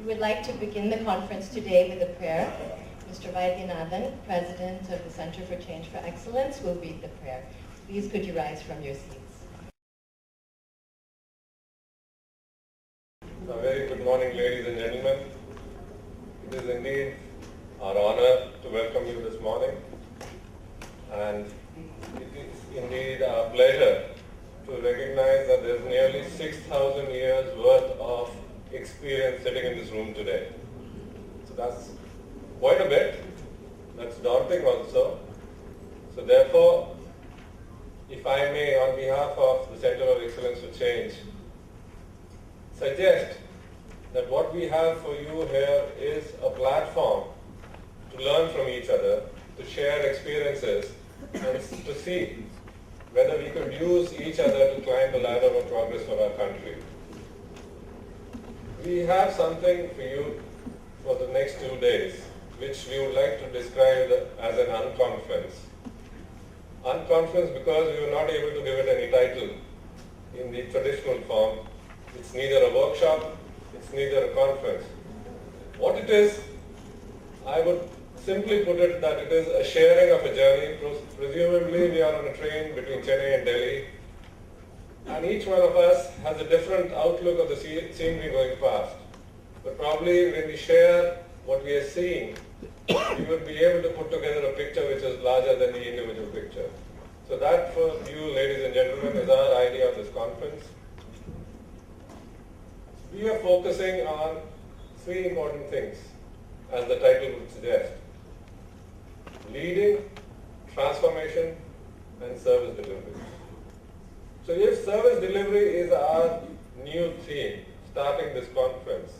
We would like to begin the conference today with a prayer. Mr. Vaidyanathan, President of the Center for Change for Excellence, will read the prayer. Please could you rise from your seats. A very good morning, ladies and gentlemen. It is indeed our honor to welcome you this morning, and it is indeed our pleasure to recognize that there is nearly 6,000 years worth of experience sitting in this room today. So that's quite a bit. That's daunting also. So therefore, if I may, on behalf of the Center of Excellence for Change, suggest that what we have for you here is a platform to learn from each other, to share experiences, and to see whether we could use each other to climb the ladder of progress for our country. We have something for you for the next 2 days, which we would like to describe as an unConference. Unconference because we were not able to give it any title in the traditional form. It's neither a workshop, it's neither a conference. What it is, I would simply put it that it is a sharing of a journey. Presumably we are on a train between Chennai and Delhi, and each one of us has a different outlook of the scenery going past. But probably when we share what we are seeing, we would be able to put together a picture which is larger than the individual picture. So that, for you, ladies and gentlemen, is our idea of this conference. We are focusing on 3 important things, as the title would suggest: leading, transformation, and service delivery. So if service delivery is our new theme, starting this conference,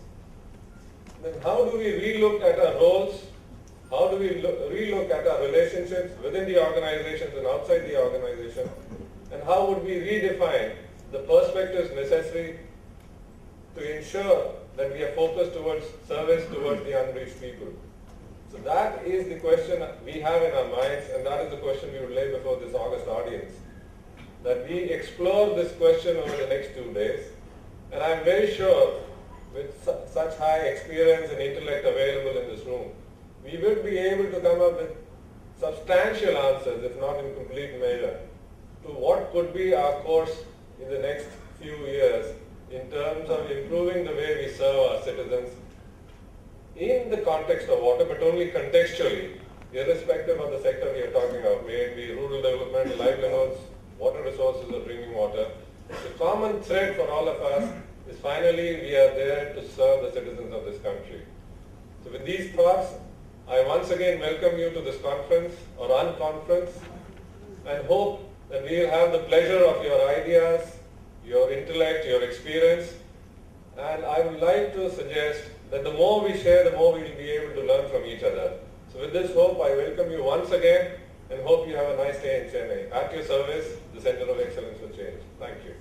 then how do we relook at our roles? How do we relook at our relationships within the organizations and outside the organization? And how would we redefine the perspectives necessary to ensure that we are focused towards service towards the unreached people? So that is the question we have in our minds, and that is the question we would lay before this august audience. That we explore this question over the next 2 days, and I'm very sure with such high experience and intellect available in this room, we will be able to come up with substantial answers, if not in complete measure, to what could be our course in the next few years in terms of improving the way we serve our citizens in the context of water, but only contextually, irrespective of the sector we are talking about, may it be rural development, livelihoods, water resources or drinking water. The common thread for all of us is finally we are there to serve the citizens of this country. So with these thoughts, I once again welcome you to this conference or unconference, and hope that we will have the pleasure of your ideas, your intellect, your experience. And I would like to suggest that the more we share, the more we will be able to learn from each other. So with this hope, I welcome you once again and hope you have a nice day in Chennai. At your service, the Center of Excellence for Change. Thank you.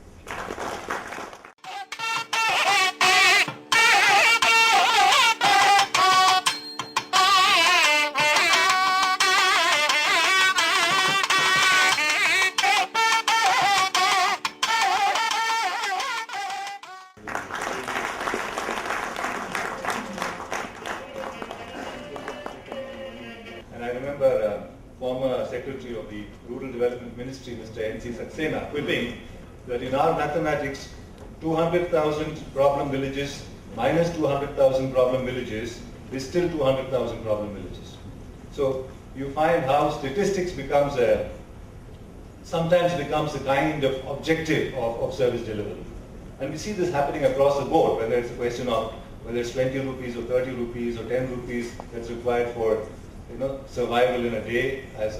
And I remember former Secretary of the Rural Development Ministry, Mr. N.C. Saxena, quipping that in our mathematics, 200,000 problem villages minus 200,000 problem villages is still 200,000 problem villages. So you find how statistics sometimes becomes a kind of objective of service delivery. And we see this happening across the board, whether it's a question of whether it's 20 rupees or 30 rupees or 10 rupees that's required for survival in a day, as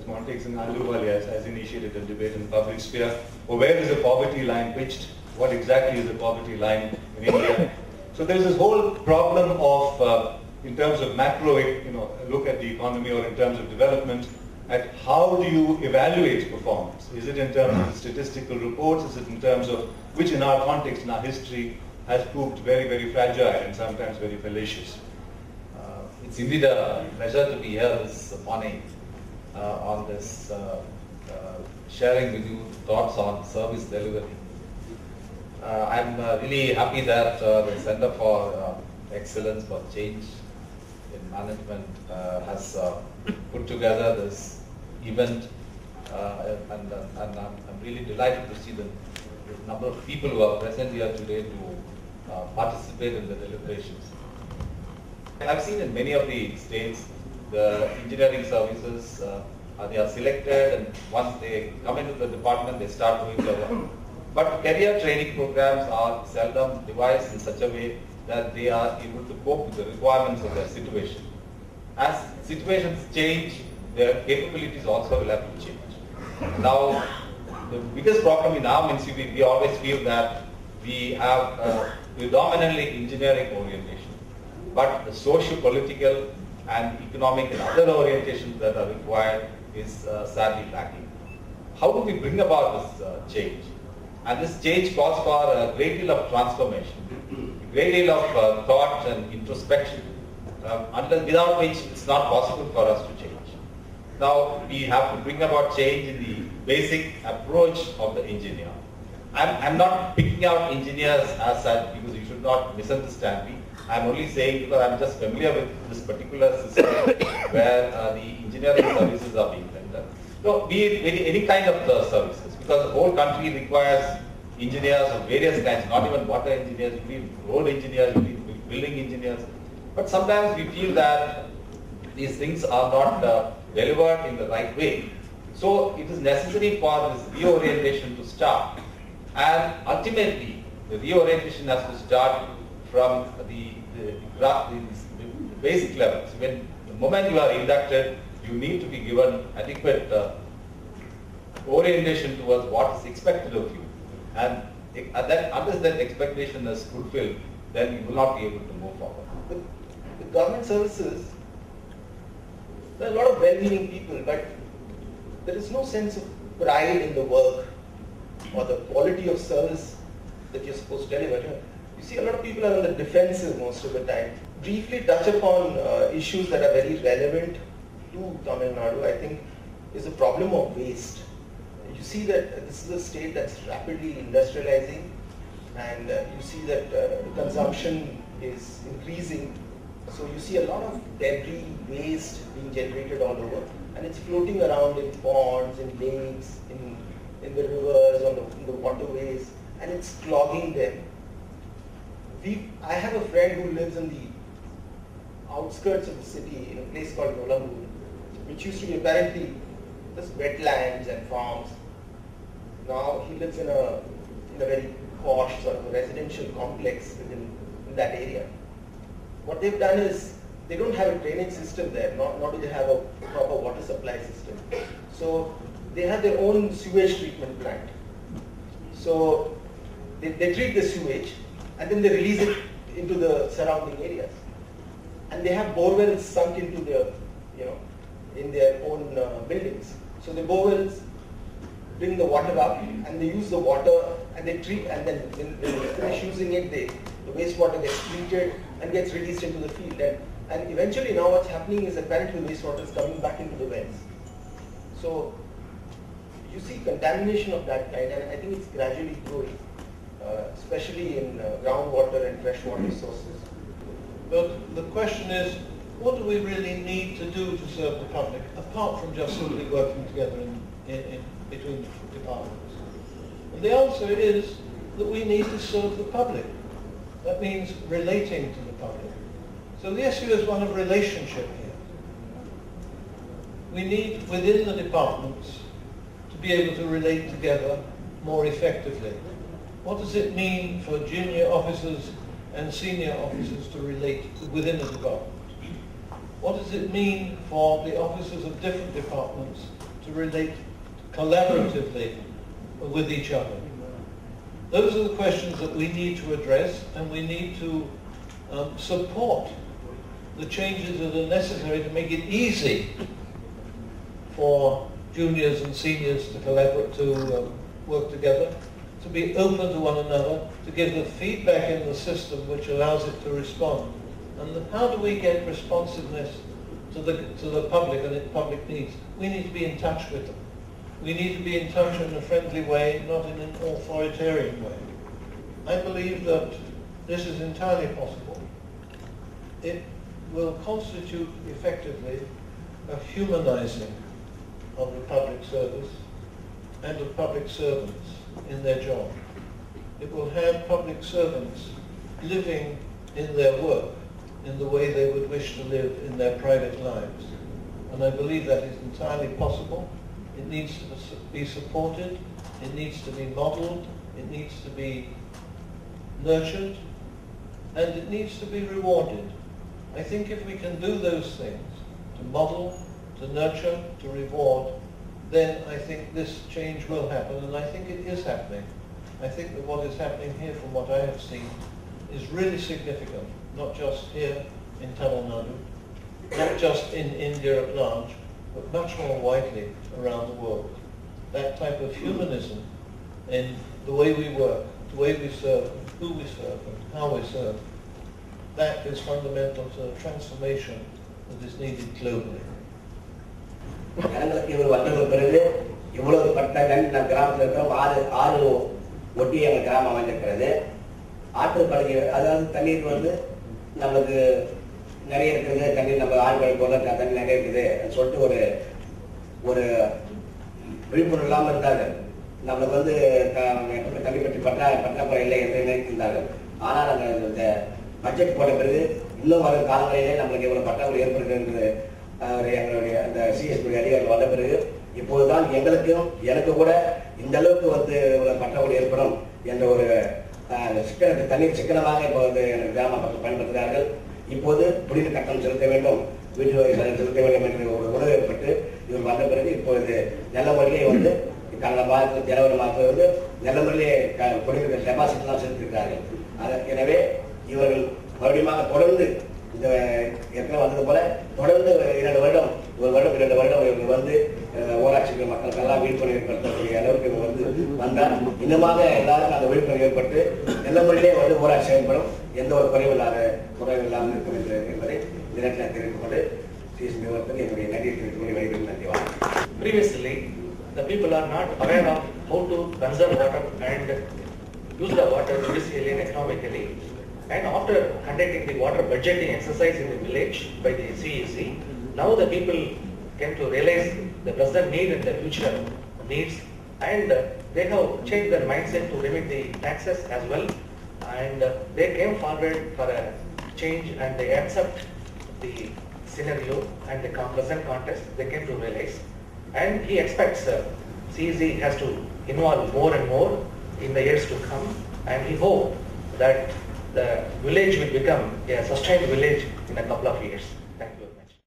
Montague and Ahluwalia has initiated a debate in the public sphere, or where is the poverty line pitched? What exactly is the poverty line in India? So there's this whole problem of, in terms of macro, look at the economy, or in terms of development, at how do you evaluate performance? Is it in terms of statistical reports? Is it in terms of, which in our context, in our history, has proved very, very fragile and sometimes very fallacious? It's indeed a pleasure to be here this morning on this sharing with you thoughts on service delivery. I'm really happy that the Center for Excellence for Change in Management has put together this event, and I'm really delighted to see the number of people who are present here today to participate in the deliberations. I've seen in many of the states, the engineering services, they are selected, and once they come into the department, they start doing their work. But career training programs are seldom devised in such a way that they are able to cope with the requirements of their situation. As situations change, their capabilities also will have to change. Now, the biggest problem in our municipality, we always feel that we have predominantly engineering orientation, but the socio-political and economic and other orientations that are required is sadly lacking. How do we bring about this change? And this change calls for a great deal of transformation, a great deal of thought and introspection, without which it's not possible for us to change. Now, we have to bring about change in the basic approach of the engineer. I'm not picking out engineers as such, because you should not misunderstand me. I'm only saying because I'm just familiar with this particular system where the engineering services are being rendered. So, be it any kind of services, because the whole country requires engineers of various kinds, not even water engineers, you need road engineers, you need building engineers. But sometimes we feel that these things are not delivered in the right way. So it is necessary for this reorientation to start. And ultimately, the reorientation has to start from the basic levels. When the moment you are inducted, you need to be given adequate orientation towards what is expected of you. And unless that expectation is fulfilled, then you will not be able to move forward. With government services, there are a lot of well-meaning people, but there is no sense of pride in the work or the quality of service that you're supposed to deliver. You see, a lot of people are on the defensive most of the time. Briefly touch upon issues that are very relevant to Tamil Nadu, I think, is the problem of waste. You see that this is a state that's rapidly industrializing, and you see that consumption is increasing. So you see a lot of debris, waste being generated all over, and it's floating around in ponds, in lakes, in the rivers, in the waterways, and it's clogging them. I have a friend who lives in the outskirts of the city in a place called Nolambur, which used to be apparently just wetlands and farms. Now he lives in a very posh sort of a residential complex in that area. What they've done is, they don't have a drainage system there, nor do they have a proper water supply system. So they have their own sewage treatment plant. So they treat the sewage and then they release it into the surrounding areas. And they have borewells sunk into in their own buildings. So the borewells bring the water up and they use the water and they treat, and then when they finish using it, the wastewater gets treated and gets released into the field. And eventually now what's happening is apparently the wastewater is coming back into the wells. So you see contamination of that kind, and I think it's gradually growing, especially in groundwater and freshwater sources. But the question is, what do we really need to do to serve the public, apart from just simply working together in between the departments? And the answer is that we need to serve the public. That means relating to the public. So the issue is one of relationship here. We need, within the departments, to be able to relate together more effectively. What does it mean for junior officers and senior officers to relate within the department? What does it mean for the officers of different departments to relate collaboratively with each other? Those are the questions that we need to address, and we need to support the changes that are necessary to make it easy for juniors and seniors to collaborate, to work together, to be open to one another, to give the feedback in the system which allows it to respond. And how do we get responsiveness to the public and its public needs? We need to be in touch with them. We need to be in touch in a friendly way, not in an authoritarian way. I believe that this is entirely possible. it will constitute effectively a humanizing of the public service and of public servants in their job. It will have public servants living in their work in the way they would wish to live in their private lives. And I believe that is entirely possible. It needs to be supported, it needs to be modeled, it needs to be nurtured, and it needs to be rewarded. I think if we can do those things, to model, to nurture, to reward, then I think this change will happen, and I think it is happening. I think that what is happening here, from what I have seen, is really significant, not just here in Tamil Nadu, not just in India at large, but much more widely around the world. That type of humanism in the way we work, the way we serve, who we serve, and how we serve, that is fundamental to the transformation that is needed globally. ஜனங்களுக்கு இவர் வந்தது பிறகு இவ்வளவு பட்டங்கள் நம் கிராமத்தில் இருக்கிறோம். ஆறு ஒட்டி எங்கள் கிராமம் அமைந்திருக்கிறது. ஆற்று படுகை, அதாவது தண்ணீர் வந்து நம்மளுக்கு நிறைய இருக்குது, தண்ணீர் நம்ம ஆழ்வழி போல தண்ணி நிறைய இருக்குது சொல்லிட்டு ஒரு விழிப்புணர்வு இல்லாமல் இருந்தார்கள். நம்மளுக்கு வந்து தண்ணி பற்றி பற்றாக்குறை இல்லை என்று நினைத்திருந்தார்கள். ஆனால் அந்த இந்த பட்ஜெட் போட்ட பிறகு இன்னும் வரும் காலங்களிலே நம்மளுக்கு இவ்வளவு பற்றாக்குறை ஏற்படுகிறது எங்களுடைய அந்த சிஎஸ்பி அதிகாரிகள் வந்த பிறகு இப்போதுதான் எங்களுக்கும் எனக்கு கூட இந்த அளவுக்கு வந்து பற்றாக்குறை ஏற்படும் என்ற ஒரு தண்ணீர் சிக்கனமாக இப்போ வந்து கிராம மக்கள் பயன்படுத்துகிறார்கள். இப்போது குடிநீர் கட்டணம் செலுத்த வேண்டும், வீட்டு வரி செலுத்த வேண்டும் என்ற ஒரு உணர்வு ஏற்பட்டு இவர் வந்த பிறகு இப்பொழுது நல்ல முறையிலே வந்து கடந்த மாதத்தில் ஜனவரி மாதத்தில் வந்து நல்ல முறையிலே குடிநீர் டெபாசிட்லாம் செலுத்தியிருக்கிறார்கள். எனவே இவர்கள் மறுபடியும் தொடர்ந்து இந்த ஏற்கனவே வந்தது போல தொடர்ந்து 2 வருடம் இவர்கள் வந்து ஊராட்சி மக்களுக்கெல்லாம் விழிப்புணர்வு ஏற்படுத்தக்கூடிய அளவுக்கு இவங்க வந்து வந்தால் இன்னுமாக எல்லாருக்கும் அந்த விழிப்புணர்வு ஏற்பட்டு நல்ல முறையிலே வந்து ஊராட்சி செயல்படும், எந்த ஒரு குறைவு இல்லாமல் இருக்கும் என்பதை இந்த நேரத்தில் தெரிவித்துக் கொண்டு சிஎஸ்பி அவர்களுக்கு என்னுடைய நன்றி தெரிவித்துக் கொண்டு வெளியிடும். நன்றி. வணக்கம். Previously, the people are not aware of how to conserve water and use the water judicially and economically. And after conducting the water budgeting exercise in the village by the CEC, now the people came to realize the present need and the future needs, and they have changed their mindset to remit the taxes as well, and they came forward for a change and they accept the scenario and the present context. They came to realize, and he expects CEC has to involve more and more in the years to come, and he hopes that the village will become a sustained village in a couple of years. Thank you.